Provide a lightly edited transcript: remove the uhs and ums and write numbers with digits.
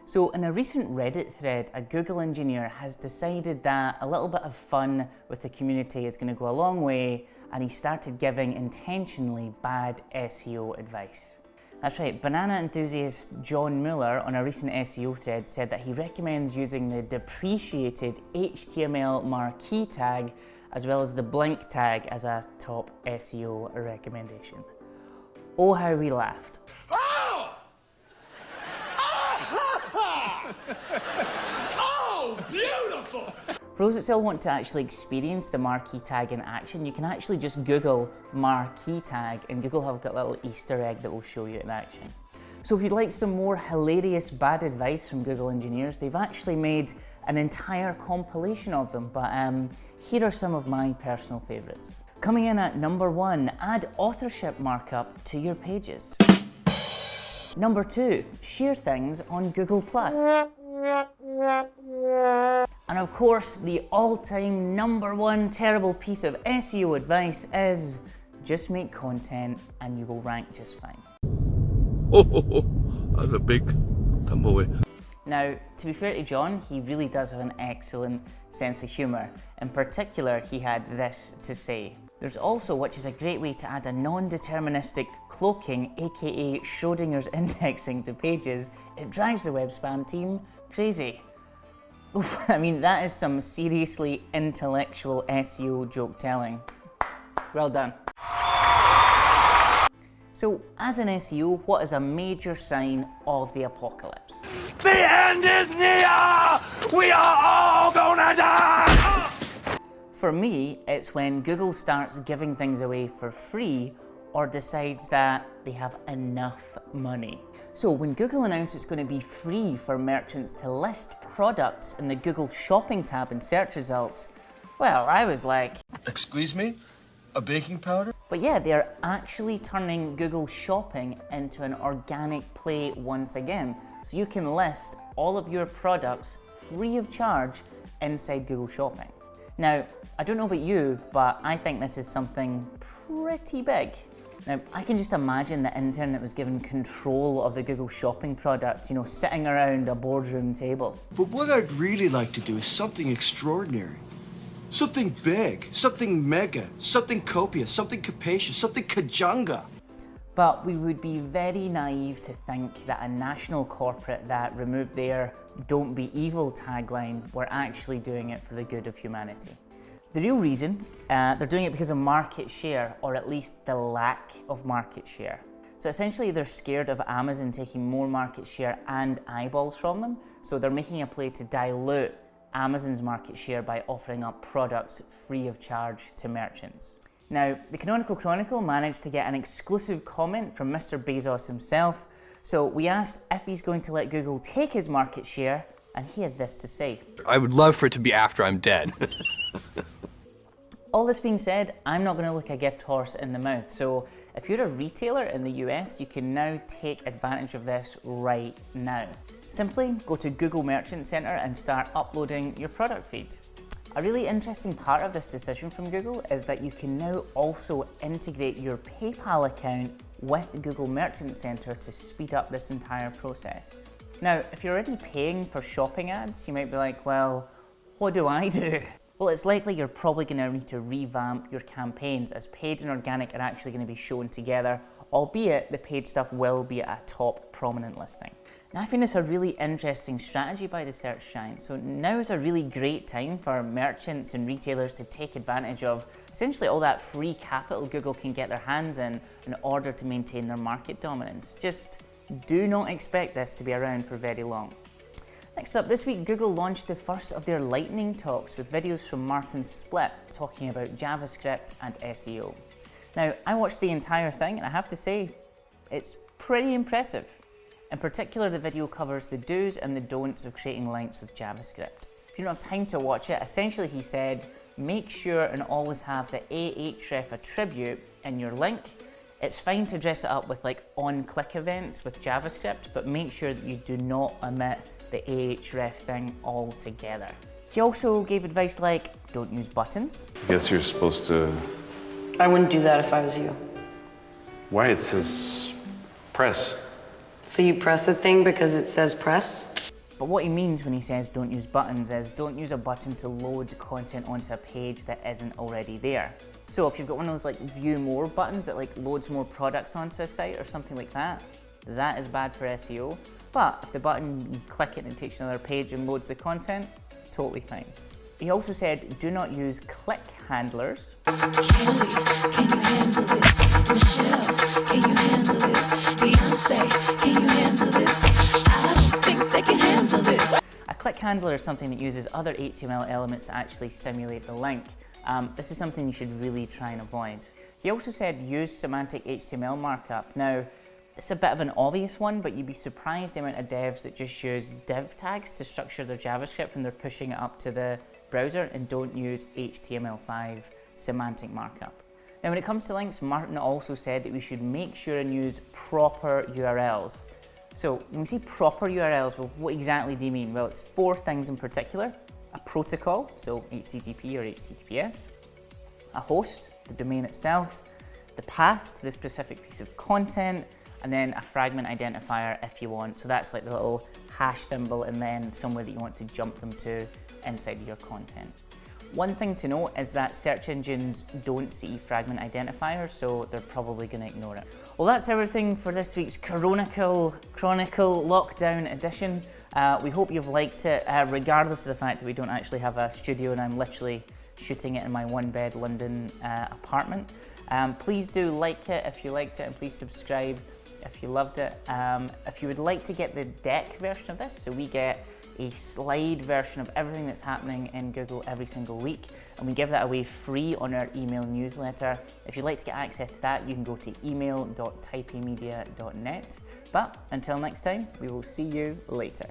So in a recent Reddit thread, a Google engineer has decided that a little bit of fun with the community is going to go a long way, and he started giving intentionally bad SEO advice. That's right, banana enthusiast John Mueller on a recent SEO thread said that he recommends using the depreciated HTML marquee tag as well as the blink tag as a top SEO recommendation. Oh, how we laughed. Oh! Oh, beautiful! For those that still want to actually experience the marquee tag in action, you can actually just Google marquee tag and Google have got a little Easter egg that will show you in action. So if you'd like some more hilarious bad advice from Google engineers, they've actually made an entire compilation of them, but here are some of my personal favorites. Coming in at number 1, add authorship markup to your pages. Number 2, share things on Google+. And of course, the all-time number 1 terrible piece of SEO advice is just make content and you will rank just fine. Oh, that's a big tumbleweed. Now, to be fair to John, he really does have an excellent sense of humour. In particular, he had this to say. There's also, which is a great way to add a non-deterministic cloaking, aka Schrodinger's indexing to pages, it drives the web spam team crazy. Oof, I mean, that is some seriously intellectual SEO joke telling. Well done. So, as an SEO, what is a major sign of the apocalypse? The end is near! We are all gonna die! For me, it's when Google starts giving things away for free or decides that they have enough money. So when Google announced it's going to be free for merchants to list products in the Google Shopping tab in search results, well, I was like, excuse me? A baking powder? but yeah, they're actually turning Google Shopping into an organic play once again. So you can list all of your products free of charge inside Google Shopping. Now, I don't know about you, but I think this is something pretty big. Now, I can just imagine the intern that was given control of the Google Shopping product, sitting around a boardroom table. But what I'd really like to do is something extraordinary. Something big, something mega, something copious, something capacious, something kajunga. But we would be very naive to think that a national corporate that removed their "Don't be evil" tagline were actually doing it for the good of humanity. The real reason, they're doing it because of market share, or at least the lack of market share. So essentially they're scared of Amazon taking more market share and eyeballs from them, so they're making a play to dilute Amazon's market share by offering up products free of charge to merchants. Now, the Canonical Chronicle managed to get an exclusive comment from Mr. Bezos himself, so we asked if he's going to let Google take his market share, and he had this to say. I would love for it to be after I'm dead. All this being said, I'm not going to look a gift horse in the mouth, so if you're a retailer in the US, you can now take advantage of this right now. Simply go to Google Merchant Center and start uploading your product feed. A really interesting part of this decision from Google is that you can now also integrate your PayPal account with Google Merchant Center to speed up this entire process. Now, if you're already paying for shopping ads, you might be like, well, what do I do? Well, it's likely you're probably going to need to revamp your campaigns, as paid and organic are actually going to be shown together, albeit the paid stuff will be at a top prominent listing. Now, I find this a really interesting strategy by the search giant. So now is a really great time for merchants and retailers to take advantage of essentially all that free capital Google can get their hands in order to maintain their market dominance. Just do not expect this to be around for very long. Next up, this week Google launched the first of their lightning talks with videos from Martin Splitt talking about JavaScript and SEO. Now, I watched the entire thing and I have to say, it's pretty impressive. In particular, the video covers the do's and the don'ts of creating links with JavaScript. If you don't have time to watch it, essentially he said, make sure and always have the Ahref attribute in your link. It's fine to dress it up with like on-click events with JavaScript, but make sure that you do not omit the Ahref thing altogether. He also gave advice like, don't use buttons. I guess you're supposed to... I wouldn't do that if I was you. Why? It says press. So you press a thing because it says press? But what he means when he says don't use buttons is don't use a button to load content onto a page that isn't already there. So if you've got one of those like view more buttons that like loads more products onto a site or something like that, that is bad for SEO. But if the button, you click it and it takes you to another page and loads the content, totally fine. He also said do not use click handlers. Kelly, can you handle this? Michelle, can you handle this? Beyonce, can you handle this? I don't think they can handle this. A click handler is something that uses other HTML elements to actually simulate the link. This is something you should really try and avoid. He also said use semantic HTML markup. Now, it's a bit of an obvious one, but you'd be surprised the amount of devs that just use div tags to structure their JavaScript when they're pushing it up to the browser and don't use HTML5 semantic markup. Now when it comes to links, Martin also said that we should make sure and use proper URLs. So when we say proper URLs, well, what exactly do you mean? Well, it's 4 things in particular. A protocol, so HTTP or HTTPS, a host, the domain itself, the path to the specific piece of content, and then a fragment identifier if you want. So that's like the little hash symbol and then somewhere that you want to jump them to inside your content. One thing to note is that search engines don't see fragment identifiers, so they're probably going to ignore it. Well, that's everything for this week's Chronicle Lockdown edition. We hope you've liked it, regardless of the fact that we don't actually have a studio and I'm literally shooting it in my 1-bed London apartment. Please do like it if you liked it, and please subscribe if you loved it. If you would like to get the deck version of this, so we get a slide version of everything that's happening in Google every single week, and we give that away free on our email newsletter. If you'd like to get access to that, you can go to email.typemedia.net. But until next time, we will see you later.